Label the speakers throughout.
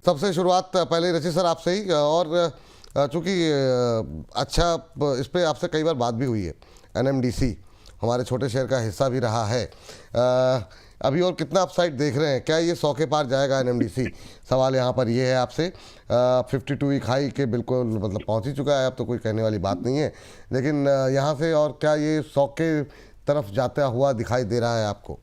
Speaker 1: सबसे शुरुआत पहले रचित सर आपसे ही, और चूँकि अच्छा इस पे आपसे कई बार बात भी हुई है, एनएमडीसी हमारे छोटे शहर का हिस्सा भी रहा है। अभी और कितना अपसाइड देख रहे हैं, क्या ये 100 के पार जाएगा एनएमडीसी? सवाल यहाँ पर ये है आपसे। 52 वीक हाई के बिल्कुल मतलब पहुँच ही चुका है, अब तो कोई कहने वाली बात नहीं है, लेकिन यहाँ से और क्या ये 100 के तरफ जाता हुआ दिखाई दे रहा है आपको?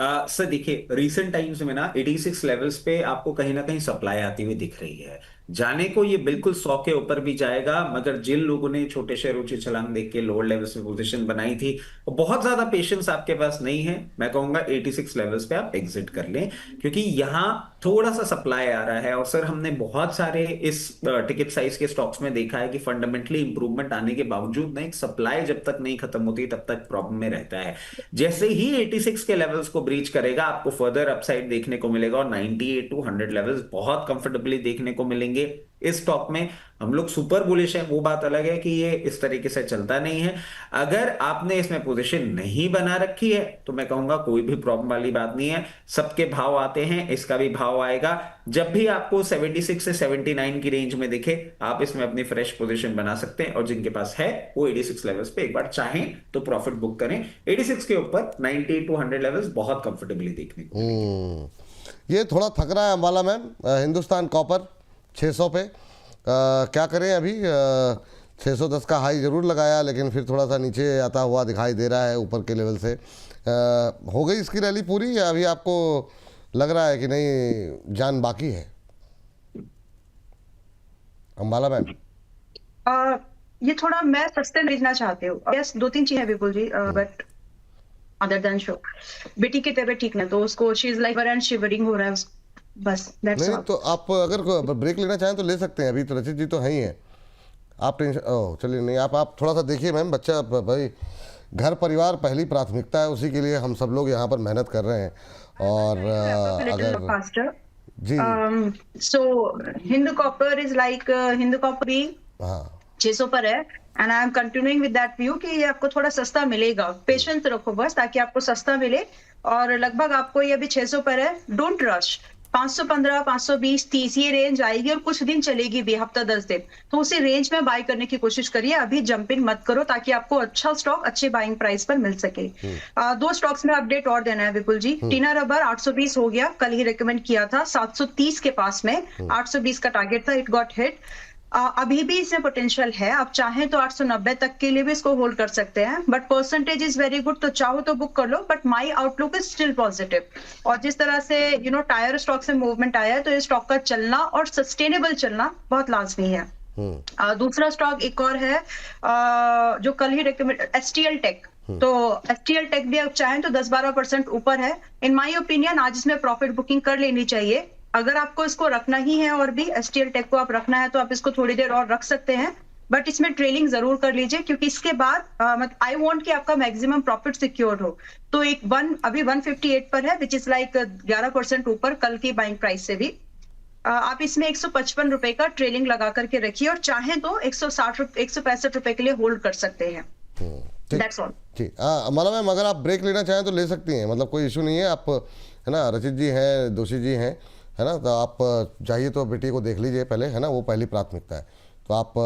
Speaker 2: सर देखिए, रीसेंट टाइम्स में ना 86 लेवल्स पे आपको कहीं ना कहीं सप्लाई आती हुई दिख रही है। जाने को ये बिल्कुल 100 के ऊपर भी जाएगा, मगर जिन लोगों ने छोटे शेयर ऊंची छलांग देख के लोअर लेवल्स में पोजीशन बनाई थी, और बहुत ज्यादा पेशेंस आपके पास नहीं है, मैं कहूंगा 86 लेवल्स पे आप एग्जिट कर लें, क्योंकि यहाँ थोड़ा सा सप्लाई आ रहा है। और सर हमने बहुत सारे इस टिकट साइज के स्टॉक्स में देखा है कि फंडामेंटली इंप्रूवमेंट आने के बावजूद ना, एक सप्लाई जब तक नहीं खत्म होती तब तक प्रॉब्लम में रहता है। जैसे ही 86 के लेवल्स को ब्रीच करेगा, आपको फर्दर अपसाइड देखने को मिलेगा, और 98 टू 100 लेवल्स बहुत कंफर्टेबली देखने को मिलेंगे इस स्टॉक में। हम लोग सुपर बुलिश हैं, वो बात अलग है कि ये इस तरीके से चलता नहीं है। अगर आपने इसमें पोजीशन नहीं बना रखी है तो मैं कहूंगा कोई भी प्रॉब्लम वाली बात नहीं है। सबके भाव आते हैं, इसका भी भाव आएगा। जब भी आपको 76 से 79 की रेंज में दिखे, आप इसमें अपनी फ्रेश पोजीशन बना सकते हैं, और जिनके पास है वो 86 लेवल्स पे एक बार चाहें तो प्रॉफिट बुक करें। 86 के ऊपर 90 टू 100 लेवल्स बहुत कंफर्टेबली देखने को मिलेंगे।
Speaker 1: ये थोड़ा थक रहा है अंबाला मैम। हिंदुस्तान कॉपर 600 पे, क्या करें अभी? 610 का हाई जरूर लगाया, लेकिन फिर थोड़ा सा नीचे आता हुआ दिखाई दे रहा है ऊपर के लेवल से। हो गई इसकी रैली पूरी, या अभी आपको लग रहा है कि नहीं जान बाकी है अंबाला मैम?
Speaker 3: ये थोड़ा मैं सस्ते भेजना चाहती हूँ। यस, 2-3 चीजें विपुल जी, बट अदर देन शो बेटी की तबीयत ठीक नहीं, तो उसको she is like and shivering हो रहा है बस, दैट्स
Speaker 1: नहीं
Speaker 3: ऑल।
Speaker 1: तो आप अगर ब्रेक लेना चाहें तो ले सकते हैं, अभी तो रचित जी तो हैं ही हैं। आप टेंशन, ओह चलिए, नहीं आप थोड़ा सा देखिए मैम, बच्चा भाई घर परिवार पहली प्राथमिकता है, उसी के लिए हम सब लोग यहाँ पर मेहनत कर रहे हैं। और अगर जी
Speaker 3: so Hindu copper is like Hindu copper भी
Speaker 1: हाँ
Speaker 3: 600 पर है, and I am continuing with that view कि ये आपको थोड़ा सस्ता मिलेगा। पेशेंस रखो बस, ताकि आपको सस्ता मिले। और लगभग आपको ये अभी 600 पर है, डोंट रश। 515, 520, 30 ये रेंज आएगी और कुछ दिन चलेगी भी, हफ्ता 10 दिन, तो उसी रेंज में बाय करने की कोशिश करिए। अभी जंप इन मत करो, ताकि आपको अच्छा स्टॉक अच्छे बाइंग प्राइस पर मिल सके। 2 स्टॉक्स में अपडेट और देना है विपुल जी। टीना रबर 820 हो गया, कल ही रिकमेंड किया था 730 के पास में, 820 का टारगेट था, इट गॉट हिट। अभी भी इसमें पोटेंशियल है, आप चाहें तो 890 तक के लिए भी इसको होल्ड कर सकते हैं, but percentage is very good, तो चाहो तो बुक कर लो, but my outlook is still positive. और जिस तरह से टायर स्टॉक से मूवमेंट आया है, तो ये स्टॉक का चलना और सस्टेनेबल चलना बहुत लाजमी है। दूसरा स्टॉक एक और है जो कल ही रिकमेंड, एसटीएल टेक। तो एसटीएल टेक भी आप चाहें तो 10-12% ऊपर है। इन माय ओपिनियन आज इसमें प्रॉफिट बुकिंग कर लेनी चाहिए। अगर आपको इसको रखना ही है, और भी एसटीएल टेक को आप रखना है, तो आप इसको थोड़ी देर और रख सकते हैं, बट इसमें ट्रेलिंग जरूर कर लीजिए, क्योंकि इसके बाद आई वांट कि आपका मैक्सिमम प्रॉफिट सिक्योर हो। तो अभी 158 पर है, विच इज लाइक 11% ऊपर कल की बाइंग प्राइस से भी। आप इसमें 155 रुपए का ट्रेलिंग लगा करके रखिए, और चाहें तो 165 रुपए के लिए होल्ड कर सकते हैं। That's all.
Speaker 1: ठीक, मतलब मैम अगर आप ब्रेक लेना चाहें तो ले सकती हैं, मतलब कोई इशू नहीं है। आप है ना, रचित जी हैं, दोषी जी हैं, है ना, तो आप चाहिए तो बेटी को देख लीजिए पहले, है ना, वो पहली प्राथमिकता है। तो आप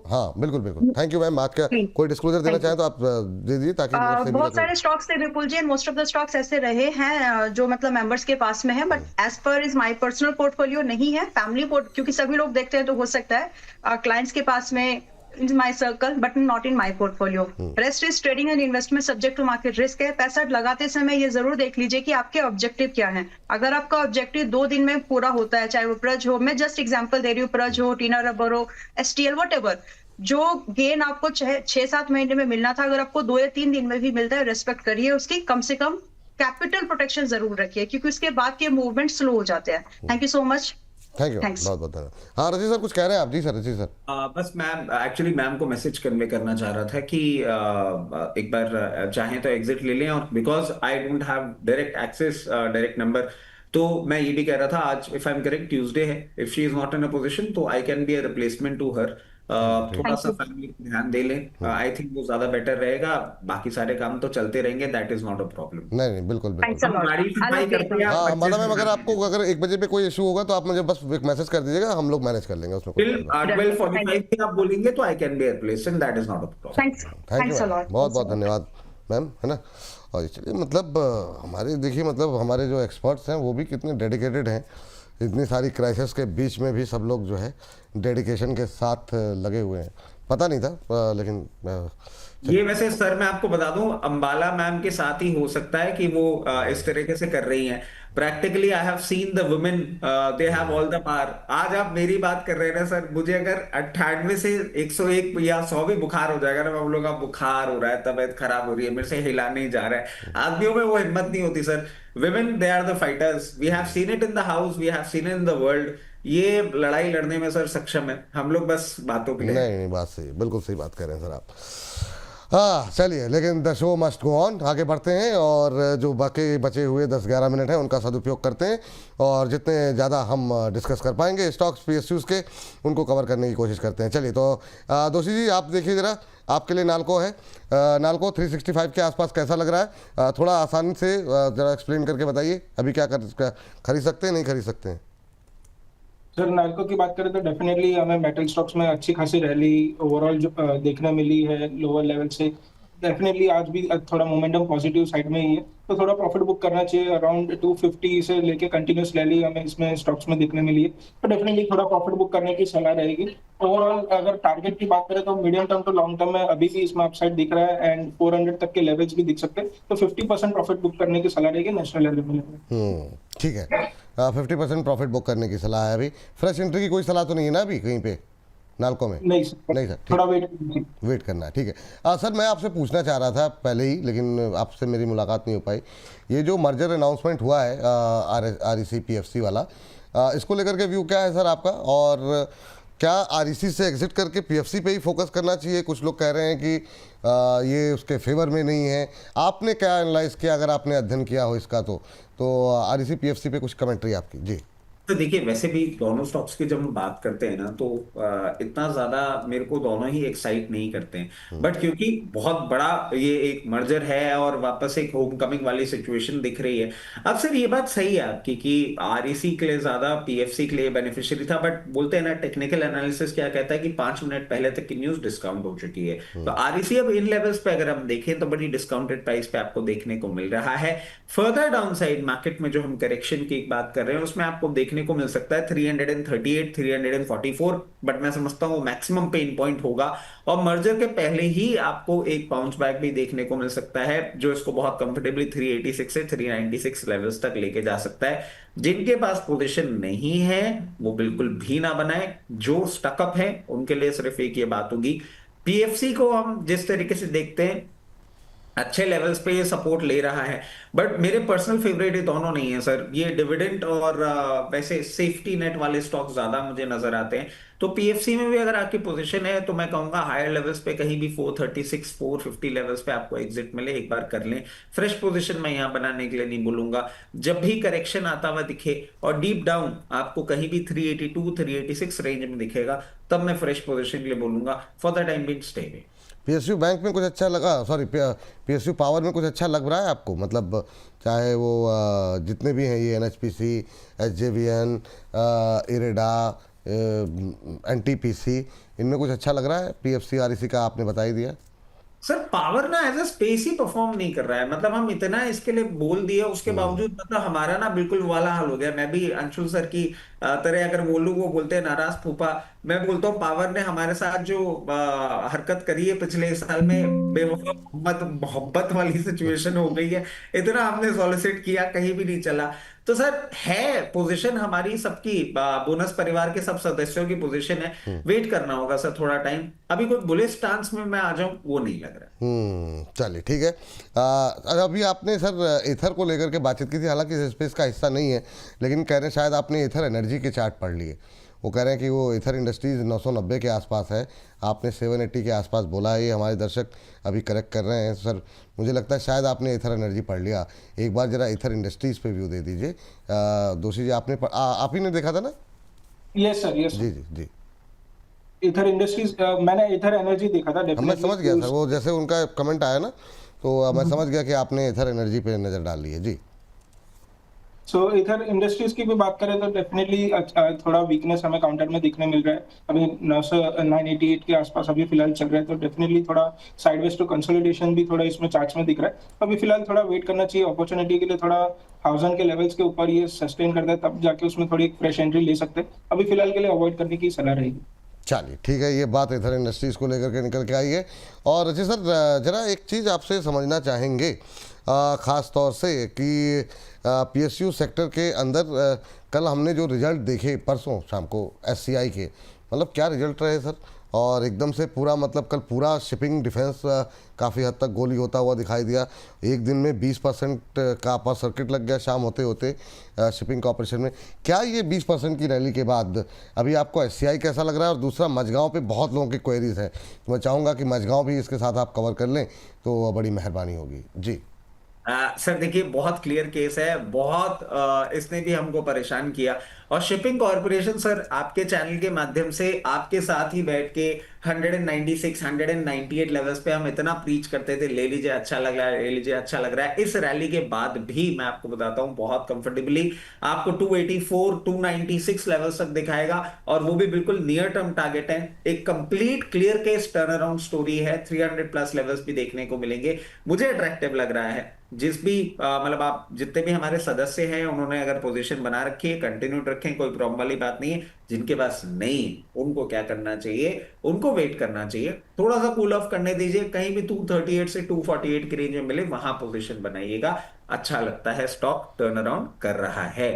Speaker 1: हाँ बिल्कुल बिल्कुल, थैंक यू मैम। आज का कोई डिस्क्लोजर देना चाहें तो आप दे दीजिए, ताकि
Speaker 3: बहुत सारे स्टॉक्स थे Vipul ji, and most of the stocks ऐसे रहे हैं जो मतलब मेंबर्स के पास में है, but as per is my personal portfolio नहीं है, फैमिली क्योंकि सभी लोग देखते हैं, तो हो सकता है क्लाइंट्स के पास में, in my circle but not in my portfolio. Rest is trading and investment subject to market risk है। पैसा लगाते समय ये जरूर देख लीजिए कि आपके ऑब्जेक्टिव क्या हैं। अगर आपका ऑब्जेक्टिव 2 दिन में पूरा होता है, चाहे वो प्रज हो, मैं जस्ट एग्जांपल दे रही हूँ, प्रज हो, टीना रबर हो, एसटीएल, व्हाटएवर, जो गेन आपको 6-7 महीने में मिलना था, अगर आपको 2 या 3 दिन में भी मिलता है, रेस्पेक्ट करिए उसकी। कम से कम कैपिटल प्रोटेक्शन जरूर रखिए, क्योंकि उसके बाद के मूवमेंट स्लो हो जाते हैं। Thank you so much.
Speaker 1: Thank you, बहुत बहुत धन्यवाद। हाँ रचित सर कुछ कह रहे हैं आप? जी सर, रचित सर।
Speaker 2: बस मैम, एक्चुअली मैम को मैसेज कन्वे करना चाह रहा था कि एक बार चाहें तो एग्जिट ले लें, और because I don't have direct access, direct number, तो मैं ये भी कह रहा था, आज if I am correct Tuesday है, if she is not in a position तो I can be a replacement to her. थोड़ा
Speaker 3: थैंक
Speaker 2: सा
Speaker 3: यू।
Speaker 2: फैमिली पे ध्यान दे लें, आई थिंक वो ज्यादा बेटर रहेगा। बाकी सारे काम तो चलते रहेंगे, that is not a problem.
Speaker 1: नहीं नहीं, बिल्कुल बिल्कुल।
Speaker 3: थैंक्स अ
Speaker 2: हम
Speaker 3: लॉट।
Speaker 2: गाड़ी
Speaker 3: आई
Speaker 2: सफाई
Speaker 3: अपडेट
Speaker 2: करते हैं,
Speaker 3: ऑन
Speaker 2: आप
Speaker 1: हाँ
Speaker 2: अच्छे
Speaker 1: मतलब
Speaker 2: से
Speaker 1: मैं, अगर
Speaker 2: ध्यान
Speaker 1: आपको
Speaker 2: दीजिए।
Speaker 1: अगर 1 बजे पे कोई इशू होगा तो आप मुझे बस एक मैसेज कर दीजिएगा, हम लोग मैनेज कर लेंगे, उसमें कोई
Speaker 2: till
Speaker 1: problem.
Speaker 3: Done. Thank
Speaker 2: 12:45
Speaker 3: you.
Speaker 2: पे आप बोलेंगे तो I can be replaced and that is not a problem.
Speaker 3: Thanks.
Speaker 1: Thank you
Speaker 3: thanks a
Speaker 1: ma'am,
Speaker 3: lot.
Speaker 1: बहुत
Speaker 3: थैंक्स अ
Speaker 1: बहुत
Speaker 3: लॉट।
Speaker 1: धन्यवाद मैम, है ना। और चलिए मतलब हमारे देखिए मतलब हमारे जो एक्सपर्ट्स हैं वो भी कितने डेडिकेटेड हैं, इतनी सारी क्राइसिस के बीच में भी सब लोग जो है डेडिकेशन के साथ लगे हुए हैं। पता नहीं था लेकिन
Speaker 2: ये
Speaker 1: चलिए।
Speaker 2: वैसे सर मैं आपको बता दूं, अंबाला मैम के साथ ही हो सकता है कि वो इस तरीके से कर रही हैं। Practically I have seen the women, they have all the power. आज आप मेरी बात कर रहे हैं ना सर, मुझे अगर 98 से 101 या 100 भी बुखार हो जाएगा ना, मैं बोलूंगा बुखार हो रहा है, तबीयत खराब हो रही है, मेरे से हिला नहीं जा रहा है। आदमियों में वो हिम्मत नहीं होती sir. women they are the fighters, we have seen it in the house, we have seen it in the world. ये लड़ाई लड़ने में सर सक्षम है, हम लोग बस बातों के
Speaker 1: नहीं
Speaker 2: लिए।
Speaker 1: नहीं, बात सही, बिल्कुल सही बात कर रहे हैं सर आप। हाँ चलिए, लेकिन the show must go on, आगे बढ़ते हैं और जो बाकी बचे हुए 10-11 मिनट हैं उनका सदुपयोग करते हैं, और जितने ज़्यादा हम डिस्कस कर पाएंगे स्टॉक्स पीएसयूज़ के, उनको कवर करने की कोशिश करते हैं। चलिए तो दोषी जी आप देखिए ज़रा, आपके लिए नालको है, नालको 365 के आसपास कैसा लग रहा है? थोड़ा आसानी से ज़रा एक्सप्लेन करके बताइए, अभी क्या खरीद सकते हैं, नहीं खरीद सकते हैं?
Speaker 4: सर नाल्को की बात करें तो डेफिनेटली हमें मेटल स्टॉक्स में अच्छी खासी रैली ओवरऑल जो देखने मिली है लोअर लेवल से। डेफिनेटली आज भी थोड़ा मोमेंटम पॉजिटिव साइड में ही है, तो थोड़ा प्रॉफिट बुक करना चाहिए। अराउंड 250 से लेके कंटिन्यूस रैली हमें इसमें स्टॉक्स में देखने मिली है, तो डेफिनेटली थोड़ा प्रॉफिट बुक करने की सलाह रहेगी। ओवरऑल अगर टारगेट की बात करें तो medium term to long term में अभी भी इसमें अपसाइड दिख रहा है एंड 400 तक के लेवल्स भी दिख सकते हैं, तो 50% प्रॉफिट बुक करने की सलाह रहेगी नेशनल लेवल में।
Speaker 1: ठीक है, 50% प्रॉफिट बुक करने की सलाह है। अभी फ्रेश एंट्री की कोई सलाह तो नहीं है ना अभी कहीं पे नालको में?
Speaker 4: नहीं सर,
Speaker 1: नहीं सर, ठीक,
Speaker 4: थोड़ा वेट कीजिए।
Speaker 1: वेट करना है, ठीक है। सर मैं आपसे पूछना चाह रहा था पहले ही, लेकिन आपसे मेरी मुलाकात नहीं हो पाई। ये जो मर्जर अनाउंसमेंट हुआ है REC PFC वाला, इसको लेकर के व्यू क्या है सर आपका? और क्या REC से एग्जिट करके PFC पे ही फोकस करना चाहिए? कुछ लोग कह रहे हैं कि ये उसके फेवर में नहीं है। आपने क्या एनालाइज किया, अगर आपने अध्ययन किया हो इसका तो REC PFC पे कुछ कमेंट्री आपकी जी।
Speaker 2: तो देखिए, वैसे भी दोनों स्टॉक्स की जब हम बात करते हैं ना, तो इतना ज्यादा मेरे को दोनों ही एक्साइट नहीं करते हैं। बट क्योंकि बहुत बड़ा ये एक मर्जर है और वापस एक होम कमिंग वाली सिचुएशन दिख रही है। अब सर ये बात सही है आपकी कि REC के लिए ज्यादा PFC के लिए बेनिफिशियरी था, बट बोलते हैं ना टेक्निकल एनालिसिस क्या कहता है कि 5 मिनट पहले तक की न्यूज डिस्काउंट हो चुकी है। तो REC अब इन लेवल्स पे अगर हम देखें तो बड़ी डिस्काउंटेड प्राइस पे आपको देखने को मिल रहा है। फर्दर डाउन साइड मार्केट में जो हम करेक्शन की बात कर रहे हैं उसमें आपको देखने को मिल सकता है 338, 344, बट मैं समझता हूं वो मैक्सिमम पेन पॉइंट होगा। और मर्जर के पहले ही आपको एक बाउंस बैक भी देखने को मिल सकता है, जो इसको बहुत कंफर्टेबली 386 से 396 लेवल्स तक लेके जा सकता है। जिनके पास पोजीशन नहीं है वो बिल्कुल भी ना बनाए, जो स्टकअप है उनके लिए सिर्फ एक ये बात होगी। PFC को हम जिस तरीके से देखते हैं अच्छे लेवल्स पे ये सपोर्ट ले रहा है, बट मेरे पर्सनल फेवरेट ये दोनों नहीं है सर। ये डिविडेंड और वैसे सेफ्टी नेट वाले स्टॉक ज्यादा मुझे नजर आते हैं। तो PFC में भी अगर आपकी पोजीशन है तो मैं कहूंगा हायर लेवल्स पे कहीं भी 436, 450 लेवल्स पे आपको एग्जिट मिले एक बार कर लें। फ्रेश पोजीशन मैं यहाँ बनाने के लिए नहीं बोलूंगा। जब भी करेक्शन आता हुआ दिखे और डीप डाउन आपको कहीं भी 382, 386 रेंज में दिखेगा, तब मैं फ्रेश पोजीशन के लिए बोलूंगा। For the time being stay away.
Speaker 1: PSU bank में कुछ अच्छा लगा, सॉरी PSU पावर में कुछ अच्छा लग रहा है आपको? मतलब चाहे वो जितने भी हैं ये NHPC, SJVN, इरेडा, NTPC, इनमें कुछ अच्छा लग रहा है? PFC REC का आपने बता ही दिया।
Speaker 2: सर पावर ना एज अ स्पेस ही परफॉर्म नहीं कर रहा है। मतलब हम इतना इसके लिए बोल दिए, उसके बावजूद मतलब हमारा ना बिल्कुल वाला हाल हो गया। मैं भी अंशुल सर की तरह अगर बोलूं, वो बोलते हैं नाराज फूफा, मैं बोलता हूँ पावर ने हमारे साथ जो हरकत करी है पिछले साल में, बेवफा मोहब्बत वाली सिचुएशन हो गई है। इतना हमने सॉलिसिट किया, कहीं भी नहीं चला। तो सर है पोजीशन हमारी सबकी, बोनस परिवार के सब सदस्यों की पोजीशन है। वेट करना होगा सर थोड़ा टाइम। अभी कोई बुलिश स्टांस में मैं आ जाऊं वो नहीं लग रहा।
Speaker 1: चलिए ठीक है। अभी आपने सर एथर को लेकर के बातचीत की थी, हालांकि इस स्पेस का हिस्सा नहीं है, लेकिन कह रहे हैं शायद आपने एथर एनर्जी के चार्ट पढ़ लिए। वो कह रहे हैं कि वो एथर इंडस्ट्रीज 990 के आसपास है, आपने 780 के आसपास बोला है। ये हमारे दर्शक अभी करेक्ट कर रहे हैं सर, मुझे लगता है शायद आपने एथर एनर्जी पढ़ लिया। एक बार जरा एथर इंडस्ट्रीज पे व्यू दे दीजिए। दोषी जी आपने आप ही ने देखा था ना?
Speaker 4: यस सर, यस
Speaker 1: जी जी जी।
Speaker 4: इथर इंडस्ट्रीज, मैंने इथर एनर्जी देखा था
Speaker 1: मैं
Speaker 4: डेफिनेटली।
Speaker 1: समझ गया सर, वो जैसे उनका कमेंट आया ना, तो मैं समझ गया कि आपने इथर एनर्जी पे नज़र डाल ली है जी।
Speaker 4: सो इधर इंडस्ट्रीज की भी बात करें तो डेफिनेटली थोड़ा वीकनेस हमें काउंटर में दिखने मिल रहा है। अभी 988 के आसपास अभी फिलहाल चल रहा है, तो डेफिनेटली थोड़ा साइडवेज टू कंसोलिडेशन भी थोड़ा इसमें चार्ट्स में दिख रहा है। अभी फिलहाल थोड़ा वेट करना चाहिए अपॉर्चुनिटी के लिए, थोड़ा 1000 के लेवल्स के ऊपर ये सस्टेन करता है तब जाके उसमें थोड़ी फ्रेश एंट्री ले सकते हैं। अभी फिलहाल के लिए अवॉइड करने की सलाह रहेगी।
Speaker 1: चलिए ठीक है, ये बात इधर इंडस्ट्रीज़ को लेकर के निकल के आई है। और जी सर, ज़रा एक चीज़ आपसे समझना चाहेंगे, ख़ास तौर से कि पीएसयू सेक्टर के अंदर कल हमने जो रिज़ल्ट देखे परसों शाम को एससीआई के, मतलब क्या रिज़ल्ट रहे सर। और एकदम से पूरा, मतलब कल पूरा शिपिंग डिफेंस काफ़ी हद तक गोली होता हुआ दिखाई दिया। एक दिन में 20% का अपर सर्किट लग गया शाम होते होते शिपिंग कॉर्पोरेशन में। क्या ये 20% की रैली के बाद अभी आपको एससीआई कैसा लग रहा है? और दूसरा, मझगांव पे बहुत लोगों की क्वेरीज हैं, तो मैं चाहूँगा कि मझगांव भी इसके साथ आप कवर कर लें तो बड़ी मेहरबानी होगी जी।
Speaker 2: सर देखिए, बहुत क्लियर केस है, बहुत इसने भी हमको परेशान किया। और शिपिंग कॉरपोरेशन सर, आपके चैनल के माध्यम से आपके साथ ही बैठ के 196 198 लेवल्स पे हम इतना प्रीच करते थे, ले लीजिए अच्छा लग रहा है, ले लीजिए अच्छा लग रहा है। इस रैली के बाद भी मैं आपको बताता हूं, बहुत कंफर्टेबली आपको 284 296 लेवल्स तक दिखाएगा, और वो भी बिल्कुल नियर टर्म टारगेट है। एक complete clear case turn around story है। 300 प्लस लेवल्स भी देखने को मिलेंगे। मुझे अट्रैक्टिव लग रहा है। जिस भी मतलब आप जितने भी हमारे सदस्य हैं, उन्होंने अगर पोजीशन बना रखी है, कंटिन्यू रखें, कोई प्रॉब्लम वाली बात नहीं है। जिनके पास नहीं, उनको क्या करना चाहिए? उनको वेट करना चाहिए, थोड़ा सा कूल ऑफ करने दीजिए। कहीं भी 238 से 248 की रेंज में मिले, वहां पोजीशन बनाइएगा। अच्छा लगता है, स्टॉक टर्न अराउंड कर रहा है।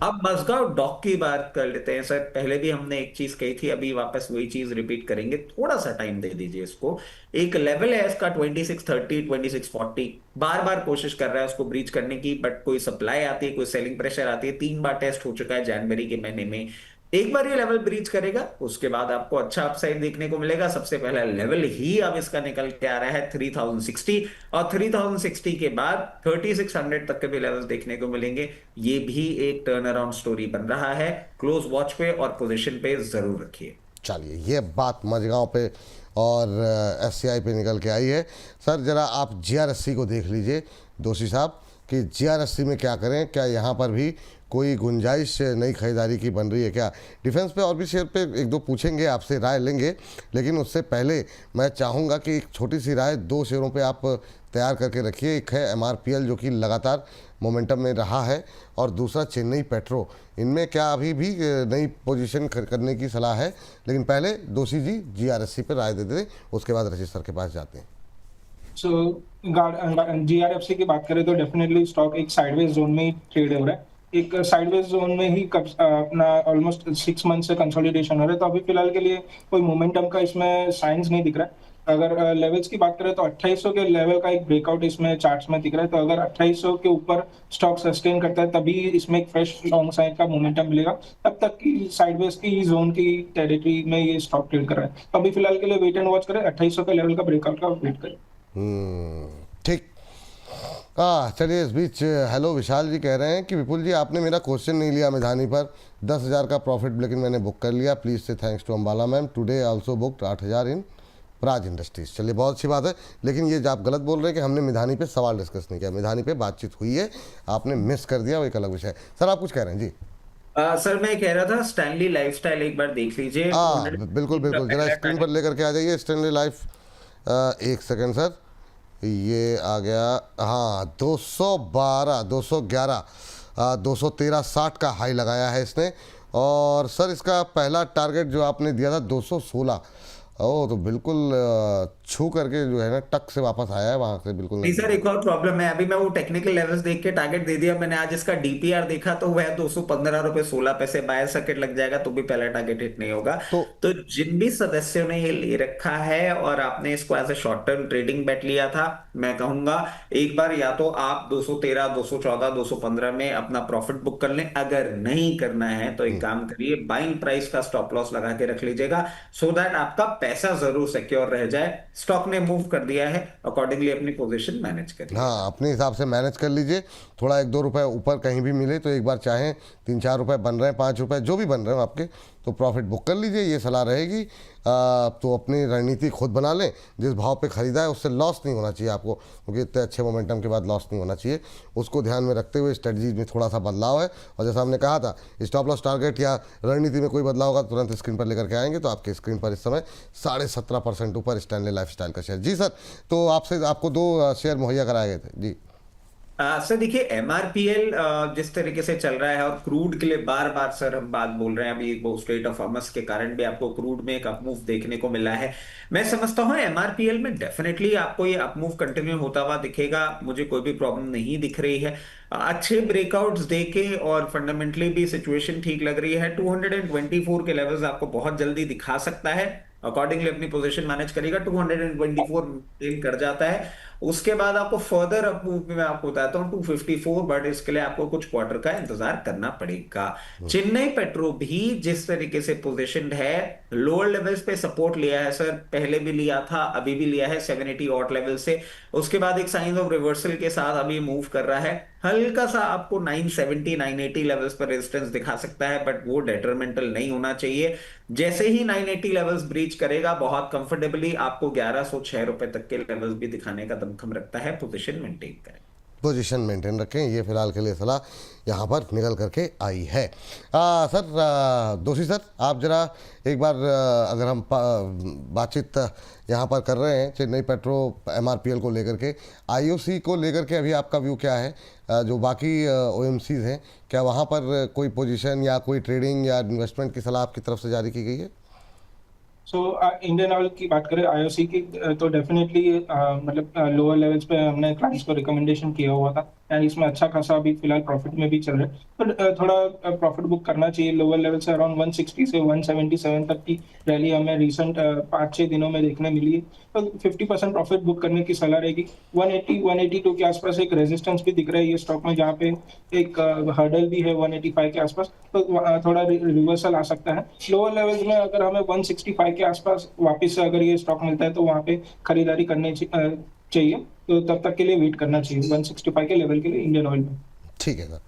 Speaker 2: अब मज़गांव डॉक की बात कर लेते हैं सर। पहले भी हमने एक चीज कही थी, अभी वापस वही चीज रिपीट करेंगे। थोड़ा सा टाइम दे दीजिए इसको। एक लेवल है इसका 2630 2640, बार बार कोशिश कर रहा है उसको ब्रीच करने की, बट कोई सप्लाई आती है, कोई सेलिंग प्रेशर आती है। 3 बार टेस्ट हो चुका है जनवरी के महीने में। एक बार ये लेवल ब्रीच करेगा, उसके बाद आपको अच्छा अपसाइड देखने को मिलेगा। सबसे पहला लेवल ही अब इसका निकल के आ रहा है 3060, और 3060 के बाद 3600 तक के भी लेवल्स देखने को मिलेंगे। ये भी एक टर्न अराउंड स्टोरी बन रहा है। क्लोज वॉच पे और पोजीशन पे जरूर रखिए।
Speaker 1: चलिए, ये बात मझगांव पे और एससीआई पे निकल के आई है। सर ज़रा आप जीआरएससी को देख लीजिए दोषी साहब, कि जीआरएससी में क्या करें, क्या यहाँ पर भी कोई गुंजाइश नई खरीदारी की बन रही है क्या? डिफेंस पे और भी शेयर पे एक दो पूछेंगे, आपसे राय लेंगे, लेकिन उससे पहले मैं चाहूँगा कि एक छोटी सी राय 2 शेयरों पे आप तैयार करके रखिए। एक है एमआरपीएल, जो कि लगातार मोमेंटम में रहा है, और दूसरा चेन्नई पेट्रो। इनमें क्या अभी भी नई पोजीशन करने की सलाह है? लेकिन पहले दोषी जी जीआरएससी पर राय दे दें, उसके बाद रचित सर के पास जाते हैं।
Speaker 4: सो जीआरएफसी की बात करें तो डेफिनेटली स्टॉक एक साइडवेज जोन में ही ट्रेड हो रहा है। एक साइडवेज जोन में ही अपना ऑलमोस्ट 6 मंथ से कंसोलिडेशन हो रहा है, तो अभी फिलहाल के लिए कोई मोमेंटम का इसमें साइंस नहीं दिख रहा है। अगर लेवल्स की बात करें तो 2800 के लेवल का एक ब्रेकआउट इसमें चार्ट्स में दिख रहा है, तो अगर 2800 के ऊपर स्टॉक सस्टेन करता है तभी इसमें एक फ्रेश लॉन्ग साइड का मोमेंटम मिलेगा। तब तक की साइडवेज की जोन की टेरिटरी में ये स्टॉक ट्रेड कर रहा है, तो अभी फिलहाल के लिए वेट एंड वॉच करें, 2800 के लेवल का ब्रेकआउट का वेट करें।
Speaker 1: ठीक। चलिए, इस बीच हेलो विशाल जी कह रहे हैं कि विपुल जी, आपने मेरा क्वेश्चन नहीं लिया मिधानी पर 10,000 का प्रॉफिट, लेकिन मैंने बुक कर लिया। प्लीज़ से thanks to Ambala ma'am, today also booked 8,000 in Praj industries. चलिए, बहुत अच्छी बात है, लेकिन ये आप गलत बोल रहे हैं कि हमने मिधानी पे सवाल डिस्कस नहीं किया। मिधानी पे बातचीत हुई है, आपने मिस कर दिया, वो एक अलग विषय है। सर आप कुछ कह रहे हैं जी?
Speaker 2: सर मैं कह रहा था, स्टैनली लाइफस्टाइल एक बार देख लीजिए।
Speaker 1: बिल्कुल बिल्कुल, जरा स्क्रीन पर लेकर के आ जाइए स्टैनली लाइफ। एक सेकेंड सर, ये आ गया। हाँ, 212 211 213 60 का हाई लगाया है इसने। और सर इसका पहला टारगेट जो आपने दिया था 216, ओ तो बिल्कुल छू करके जो है ना टक से वापस आया है वहां से, बिल्कुल
Speaker 2: नहीं सर, एक और प्रॉब्लम है। अभी मैं वो टेक्निकल लेवल्स देख के टारगेट दे दिया मैंने। आज इसका डीपीआर देखा तो वह 215 रुपए 16 पैसे, बायर सर्किट लग जाएगा तो भी पहला टारगेट हिट नहीं होगा। तो जिन भी सदस्यों ने ये ले रखा है और आपने इसको as a short term trading bet लिया था, मैं कहूंगा एक बार या तो आप 213 214 215 में अपना प्रॉफिट बुक कर लें। अगर नहीं करना है तो एक काम करिए, बाइंग प्राइस का स्टॉप लॉस लगा के रख लीजिएगा, सो दैट आपका पैसा जरूर सिक्योर रह जाए। स्टॉक ने मूव कर दिया है, अकॉर्डिंगली अपनी पोजीशन मैनेज करिए।
Speaker 1: हाँ, अपने हिसाब से मैनेज कर लीजिए। थोड़ा 1-2 रुपए ऊपर कहीं भी मिले तो एक बार, चाहे 3-4 रुपए बन रहे हैं, 5 रुपए जो भी बन रहे हो आपके, तो प्रॉफिट बुक कर लीजिए, ये सलाह रहेगी। तो अपनी रणनीति खुद बना लें। जिस भाव पे ख़रीदा है उससे लॉस नहीं होना चाहिए आपको, क्योंकि इतने अच्छे मोमेंटम के बाद लॉस नहीं होना चाहिए। उसको ध्यान में रखते हुए स्ट्रेटजी में थोड़ा सा बदलाव है, और जैसा हमने कहा था स्टॉप लॉस टारगेट या रणनीति में कोई बदलाव होगा तुरंत स्क्रीन पर लेकर के आएंगे। तो आपके स्क्रीन पर इस समय 17.5% ऊपर स्टैनले लाइफस्टाइल का शेयर। जी सर, तो आपको 2 शेयर मुहैया कराए गए थे जी।
Speaker 2: सर देखिए, एमआरपीएल जिस तरीके से चल रहा है, और क्रूड के लिए बार बार सर हम बात बोल रहे हैं, अभी वो स्ट्रेट ऑफ हॉर्मस के कारण भी आपको क्रूड में एक अपमूव देखने को मिला है। मैं समझता हूं एमआरपीएल में डेफिनेटली आपको ये अपमूव कंटिन्यू होता हुआ दिखेगा, मुझे कोई भी प्रॉब्लम नहीं दिख रही है। अच्छे ब्रेकआउट्स देके और फंडामेंटली भी सिचुएशन ठीक लग रही है। 224 के लेवल्स आपको बहुत जल्दी दिखा सकता है, अकॉर्डिंगली अपनी पोजीशन मैनेज करेगा। 224 मेंटेन कर जाता है, उसके बाद आपको फर्दर अप मैं आपको बताता हूं 254, बट इसके लिए आपको कुछ क्वार्टर का इंतजार करना पड़ेगा। चेन्नई पेट्रो भी जिस तरीके से पोजीशनड है, लोअर लेवल्स पे सपोर्ट लिया है सर, पहले भी लिया था, अभी भी लिया है 780 ऑट लेवल से। उसके बाद एक साइन ऑफ रिवर्सल के साथ अभी मूव कर रहा है, हल्का सा आपको 970 980 लेवल्स पर रेजिस्टेंस दिखा सकता है, बट वो डेटरमेंटल नहीं होना चाहिए। जैसे ही 980 लेवल्स ब्रीच करेगा बहुत कंफर्टेबली आपको 1106 रुपए तक के लेवल्स भी दिखाने का दमखम रखता है। पोजीशन मेंटेन करें,
Speaker 1: पोजीशन मेंटेन रखें, ये फिलहाल के लिए सलाह यहाँ पर निकल करके आई है। सर दोषी सर, आप जरा एक बार अगर हम बातचीत यहाँ पर कर रहे हैं चेन्नई पेट्रो एमआरपीएल को लेकर के, आईओसी को लेकर के अभी आपका व्यू क्या है? जो बाकी ओएमसीज हैं, क्या वहाँ पर कोई पोजीशन या कोई ट्रेडिंग या इन्वेस्टमेंट की सलाह आपकी तरफ से जारी की गई है?
Speaker 4: सो इंडियन ऑयल की बात करें, आईओसी की, तो डेफिनेटली मतलब लोअर लेवल्स पे हमने क्लाइंट्स को रिकमेंडेशन किया हुआ था, एंड इसमें अच्छा खासा अभी फिलहाल प्रॉफिट में भी चल रहा है। तो थोड़ा प्रॉफिट बुक करना चाहिए। लोअर लेवल से अराउंड 160 से 177 तक की रैली हमें रिसेंट 5-6 दिनों में देखने मिली है, तो 50% प्रॉफिट बुक करने की सलाह रहेगी। 180 182 के आसपास एक रेजिस्टेंस भी दिख रहा है ये स्टॉक में, जहाँ पे एक हर्डल भी है 185 के आसपास, तो थोड़ा रिवर्सल आ सकता है। लोअर लेवल्स में अगर हमें 165 के आसपास वापस से अगर ये स्टॉक मिलता है तो वहाँ पे खरीदारी करनी चाहिए, तो तब तक के लिए वेट करना चाहिए 165 के लेवल के लिए इंडियन ऑयल में।
Speaker 1: ठीक है सर,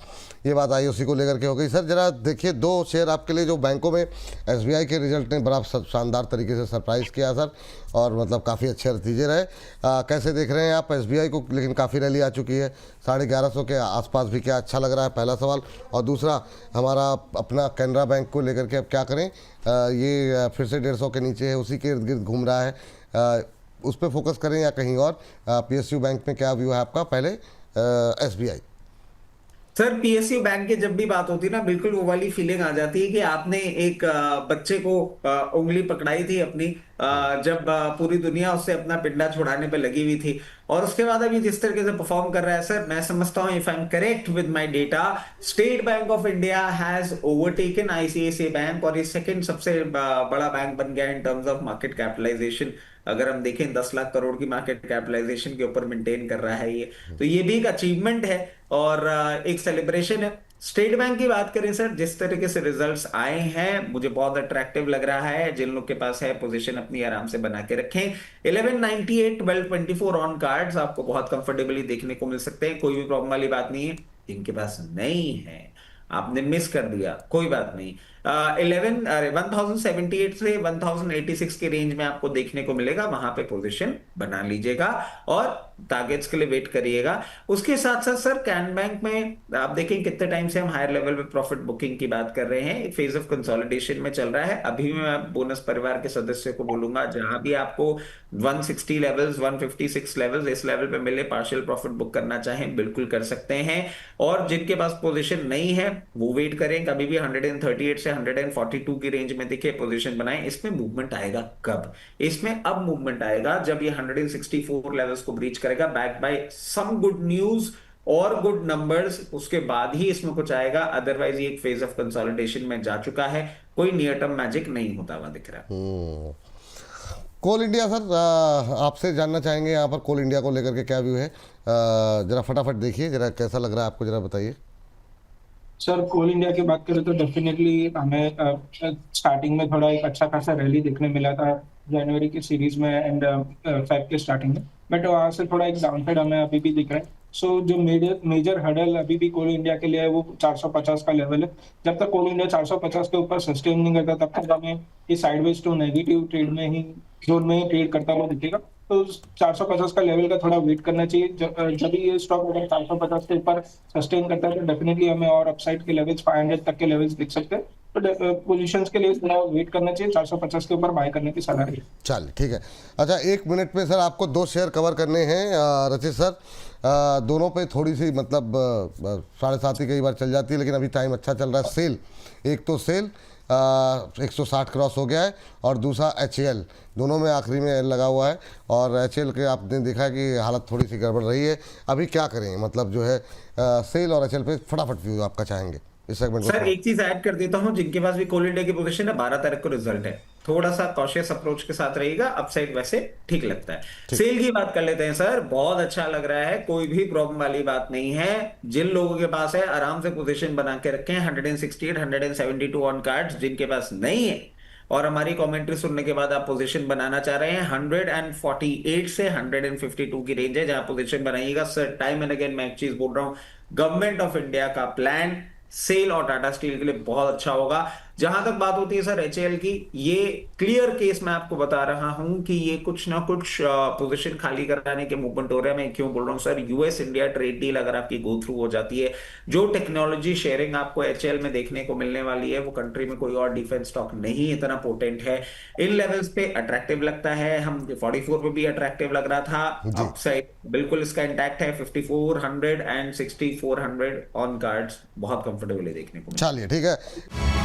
Speaker 1: ये बात आईओसी को लेकर के हो गई। सर जरा देखिए 2 शेयर आपके लिए जो बैंकों में एसबीआई के रिजल्ट ने बड़ा शानदार तरीके से सरप्राइज़ किया सर, और मतलब काफ़ी अच्छे नतीजे रहे। कैसे देख रहे हैं आप एसबीआई को? लेकिन काफ़ी रैली आ चुकी है, 1150 के आसपास भी, क्या अच्छा लग रहा है? पहला सवाल। और दूसरा, हमारा अपना कैनरा बैंक को लेकर के अब क्या करें? ये फिर से 150 के नीचे है, उसी के इर्द गिर्द घूम रहा है, उस पर फोकस करें या कहीं और? पीएसयू बैंक में क्या व्यू है आपका? पहले एसबीआई।
Speaker 2: सर पीएसयू बैंक की जब भी बात होती है ना, बिल्कुल वो वाली फीलिंग आ जाती है कि आपने एक बच्चे को उंगली पकड़ाई थी अपनी, जब पूरी दुनिया उससे अपना पिंडा छुड़ाने पे लगी हुई थी, और उसके बाद अभी जिस तरीके से परफॉर्म कर रहा है सर, मैं समझता हूं if I am correct with my data, State Bank of India has overtaken ICICI bank, और ये सेकंड सबसे बड़ा बैंक बन गया in terms of market capitalization. अगर हम देखें 10 लाख करोड़ की मार्केट कैपिटलाइजेशन के ऊपर मेंटेन कर रहा है ये, तो ये भी एक अचीवमेंट है और एक सेलिब्रेशन है। स्टेट बैंक की बात करें सर, जिस तरीके से रिजल्ट्स आए हैं मुझे बहुत अट्रैक्टिव लग रहा है। जिन लोग के पास है पोजीशन अपनी आराम से बना के रखें। 1198 1224 ऑन कार्ड्स आपको बहुत कंफर्टेबली देखने को मिल सकते हैं, कोई भी प्रॉब्लम वाली बात नहीं है। जिनके पास नहीं है, आपने मिस कर दिया, कोई बात नहीं। 1078 से 1086 के रेंज में आपको देखने को मिलेगा, वहां पे पोजीशन बना लीजिएगा और टारगेट्स के लिए वेट करिएगा। उसके साथ साथ सर कैन बैंक में आप देखें कितने टाइम से हम हायर लेवल पे प्रॉफिट बुकिंग की बात कर रहे हैं, एक फेज ऑफ कंसोलिडेशन में चल रहा है। अभी मैं बोनस परिवार के सदस्यों को बोलूंगा, जहां भी आपको 160 लेवल्स 156 लेवल्स इस लेवल पे मिले, पार्शियल प्रॉफिट बुक करना चाहें बिल्कुल कर सकते हैं। और जिनके पास पोजीशन नहीं है वो वेट करें, कभी भी 138 से 142 की रेंज में दिखे पोजीशन बनाएं। इसमें मूवमेंट आएगा कब? इसमें अब मूवमेंट आएगा जब ये 164 लेवल्स को ब्रीच करेगा, back by some good news और गुड नंबर्स, उसके बाद ही इसमें कुछ आएगा। अदरवाइज ये एक फेज ऑफ कंसोलिडेशन में जा चुका है, कोई नियर टर्म मैजिक नहीं होता हुआ दिख रहा।
Speaker 1: कोल इंडिया सर, आपसे जानना चाहेंगे यहाँ पर कोल इंडिया को लेकर के क्या व्यू है? जरा फटाफट देखिए, जरा कैसा लग रहा है आपको, जरा बताइए।
Speaker 4: सर कोल इंडिया की बात करें तो डेफिनेटली हमें स्टार्टिंग में थोड़ा एक अच्छा खासा रैली देखने मिला था जनवरी की सीरीज में एंड फेब के स्टार्टिंग में, बट वहाँ से थोड़ा एक डाउनसाइड हमें अभी भी दिख रहा है। सो जो मेजर हर्डल अभी भी कोल इंडिया के लिए है वो 450 का लेवल है। जब तक कोल इंडिया 450 के ऊपर सस्टेन नहीं करता तब तक हमें ये साइडवेज टू नेगेटिव ट्रेड में ही जोन में ही ट्रेड करता हुआ दिखेगा। तो 450 का लेवल का थोड़ा वेट करना चाहिए। जब भी ये स्टॉक अगर 450 के ऊपर सस्टेन करता है तो डेफिनेटली हमें और अपसाइड के लेवल्स 500 तक के लेवल्स दिख सकते हैं। तो पोजीशंस के लिए थोड़ा वेट करना चाहिए, 450 के ऊपर बाय करने की सलाह है।
Speaker 1: चलिए ठीक है। अच्छा, 1 मिनट में सर आपको 2 शेयर कवर करने हैं रचित सर। दोनों पे थोड़ी सी मतलब 7:30 ही कई बार चल जाती है, लेकिन अभी टाइम अच्छा चल रहा है। सेल, एक तो सेल 160 क्रॉस हो गया है और दूसरा HAL, दोनों में आखिरी में एल लगा हुआ है। और HAL के आपने देखा कि हालत थोड़ी सी गड़बड़ रही है। अभी क्या करें, मतलब जो है सेल और HAL पे फटाफट व्यू आपका चाहेंगे इस सेगमेंट
Speaker 2: सर
Speaker 1: को।
Speaker 2: एक चीज ऐड कर देता हूं, जिनके पास भी कोल इंडिया की पोजीशन है 12 तारीख को रिजल्ट है, थोड़ा सा कॉशियस अप्रोच के साथ रहिएगा। अपसाइड वैसे ठीक लगता है। सेल की बात कर लेते हैं सर, बहुत अच्छा लग रहा है, कोई भी प्रॉब्लम वाली बात नहीं है। जिन लोगों के पास है आराम से पोजीशन बना के रखें। 168 172 ऑन कार्ड्स, जिनके पास नहीं है और हमारी कमेंट्री सुनने के बाद आप पोजीशन बनाना चाह रहे हैं, 148 से 152 की रेंज है जहां पोजीशन बनाइएगा। सर टाइम एंड अगेन मैं एक चीज बोल रहा हूं, गवर्नमेंट ऑफ इंडिया का प्लान सेल और टाटा स्टील के लिए बहुत अच्छा होगा। जहां तक बात होती है सर HAL की, ये क्लियर केस मैं आपको बता रहा हूं कि ये कुछ ना कुछ पोजीशन खाली कराने के मूवमेंट हो रहे हैं। मैं क्यों बोल रहा हूं sir, US India trade deal अगर आपकी गो थ्रू हो जाती है, जो टेक्नोलॉजी शेयरिंग आपको HAL में देखने को मिलने वाली है, वो कंट्री में कोई और डिफेंस स्टॉक नहीं इतना पोटेंट है। इन लेवल्स पे अट्रैक्टिव लगता है। हम 44 पे भी अट्रैक्टिव लग रहा था, अपसाइड बिल्कुल इसका इंटैक्ट है। 5400 एंड 6400 ऑन कार्ड्स बहुत कंफर्टेबली देखने को मिलता है।
Speaker 1: चलिए ठीक है।